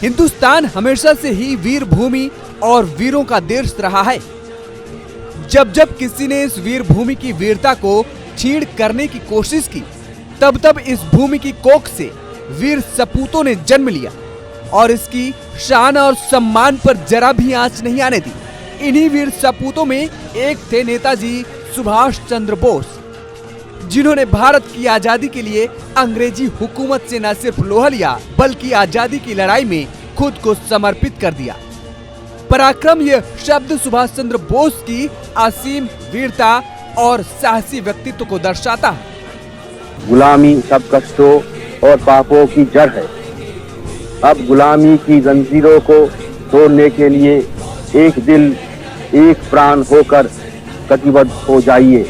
हिंदुस्तान हमेशा से ही वीर भूमि और वीरों का देश रहा है। जब जब किसी ने इस वीर भूमि की वीरता को छीन करने की कोशिश की, तब तब इस भूमि की कोख से वीर सपूतों ने जन्म लिया और इसकी शान और सम्मान पर जरा भी आंच नहीं आने दी। इन्हीं वीर सपूतों में एक थे नेताजी सुभाष चंद्र बोस, जिन्होंने भारत की आजादी के लिए अंग्रेजी हुकूमत से न सिर्फ लोहा लिया, बल्कि आजादी की लड़ाई में खुद को समर्पित कर दिया। पराक्रम यह शब्द सुभाष चंद्र बोस की असीम वीरता और साहसी व्यक्तित्व को दर्शाता है। गुलामी सब कष्टों और पापों की जड़ है। अब गुलामी की जंजीरों को तोड़ने के लिए एक दिल एक प्राण होकर कटिबद्ध हो जाइए।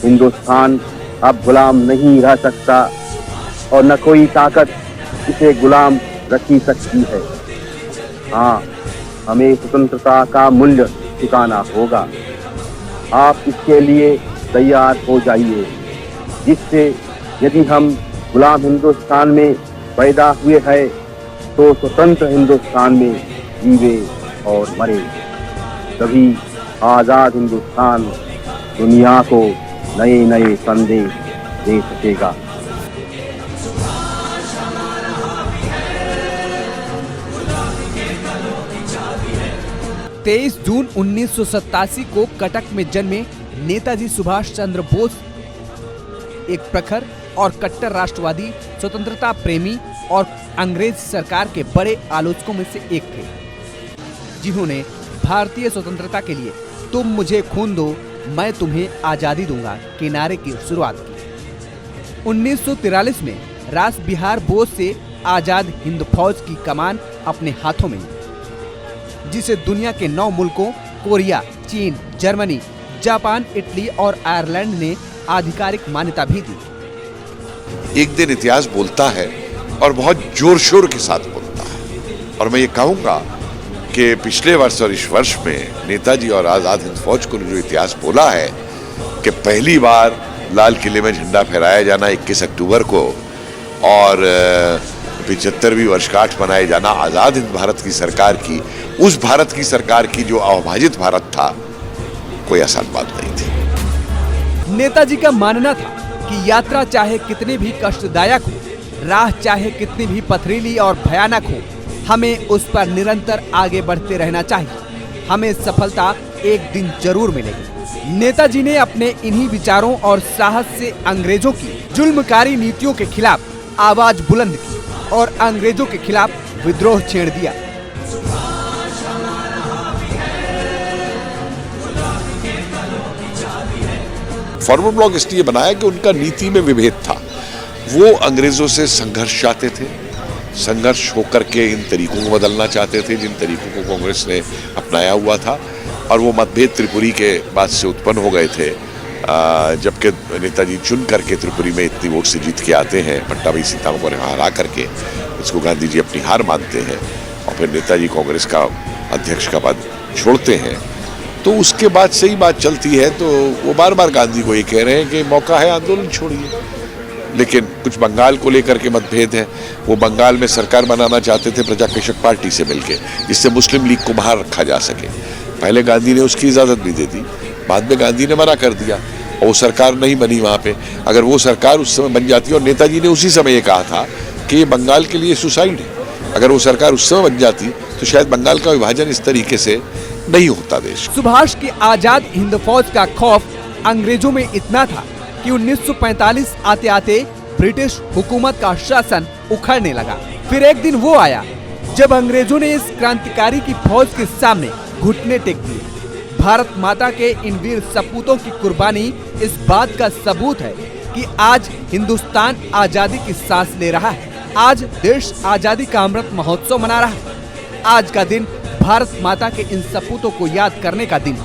हिंदुस्तान अब गुलाम नहीं रह सकता और न कोई ताकत इसे गुलाम रखी सकती है। हाँ, हमें स्वतंत्रता का मूल्य चुकाना होगा। आप इसके लिए तैयार हो जाइए, जिससे यदि हम गुलाम हिंदुस्तान में पैदा हुए हैं तो स्वतंत्र हिंदुस्तान में जीवे और मरे, तभी आजाद हिंदुस्तान दुनिया को नए नए संदेश दे सकेगा। तेईस जून 1987 को कटक में जन्मे नेताजी सुभाष चंद्र बोस एक प्रखर और कट्टर राष्ट्रवादी, स्वतंत्रता प्रेमी और अंग्रेज सरकार के बड़े आलोचकों में से एक थे, जिन्होंने भारतीय स्वतंत्रता के लिए तुम मुझे खून दो मैं तुम्हें आजादी दूंगा के नारे की शुरुआत की। 1943 में रास बिहार बोस से आजाद हिंद फौज की कमान अपने हाथों में, जिसे दुनिया के 9 मुल्कों कोरिया, चीन, जर्मनी, जापान, इटली और आयरलैंड ने आधिकारिक मान्यता भी दी। एक दिन इतिहास बोलता है और बहुत जोर शोर के साथ बोलता है, और मैं ये कहूंगा कि पिछले वर्ष और इस वर्ष में नेताजी और आजाद हिंद फौज को जो इतिहास बोला है कि पहली बार लाल किले में झंडा फहराया जाना 21 अक्टूबर को और 75वीं वर्षगांठ मनाए जाना आजाद हिंद भारत की सरकार की, उस भारत की सरकार की जो अविभाजित भारत था, कोई आसान बात नहीं थी। नेताजी का मानना था कि यात्रा चाहे कितने भी कष्टदायक हो, राह चाहे कितनी भी पथरीली और भयानक हो, हमें उस पर निरंतर आगे बढ़ते रहना चाहिए। हमें सफलता एक दिन जरूर मिलेगी। नेताजी ने अपने इन्हीं विचारों और साहस से अंग्रेजों की जुल्मकारी नीतियों के खिलाफ आवाज बुलंद की और अंग्रेजों के खिलाफ विद्रोह छेड़ दिया। फॉरवर्ड ब्लॉक इसलिए बनाया कि उनका नीति में विभेद था। वो अंग्रेजों से संघर्ष चाहते थे, संघर्ष होकर के इन तरीकों को बदलना चाहते थे जिन तरीकों को कांग्रेस ने अपनाया हुआ था, और वो मतभेद त्रिपुरी के बाद से उत्पन्न हो गए थे। जबकि नेताजी चुन करके त्रिपुरी में इतनी वोट से जीत के आते हैं, पट्टाभी सीताओं को हरा करके, इसको गांधी जी अपनी हार मानते हैं और फिर नेताजी कांग्रेस का अध्यक्ष का पद छोड़ते हैं। तो उसके बाद से ही बात चलती है, तो वो बार बार गांधी को ये कह रहे हैं कि मौका है, आंदोलन छोड़िए। लेकिन कुछ बंगाल को लेकर के मतभेद है। वो बंगाल में सरकार बनाना चाहते थे प्रजा कृषक पार्टी से मिलके, जिससे मुस्लिम लीग को बाहर रखा जा सके। पहले गांधी ने उसकी इजाजत भी दे दी, बाद में गांधी ने मना कर दिया और वो सरकार नहीं बनी वहाँ पे। अगर वो सरकार उस समय बन जाती, और नेताजी ने उसी समय ये कहा था कि ये बंगाल के लिए सुसाइड है, अगर वो सरकार उस समय बन जाती तो शायद बंगाल का विभाजन इस तरीके से नहीं होता देश। सुभाष की आजाद हिंद फौज का खौफ अंग्रेजों में इतना था कि 1945 आते आते ब्रिटिश हुकूमत का शासन उखड़ने लगा। फिर एक दिन वो आया जब अंग्रेजों ने इस क्रांतिकारी की फौज के सामने घुटने टेक दिए। भारत माता के इन वीर सपूतों की कुर्बानी इस बात का सबूत है कि आज हिंदुस्तान आजादी की सांस ले रहा है। आज देश आजादी का अमृत महोत्सव मना रहा है। आज का दिन भारत माता के इन सपूतों को याद करने का दिन।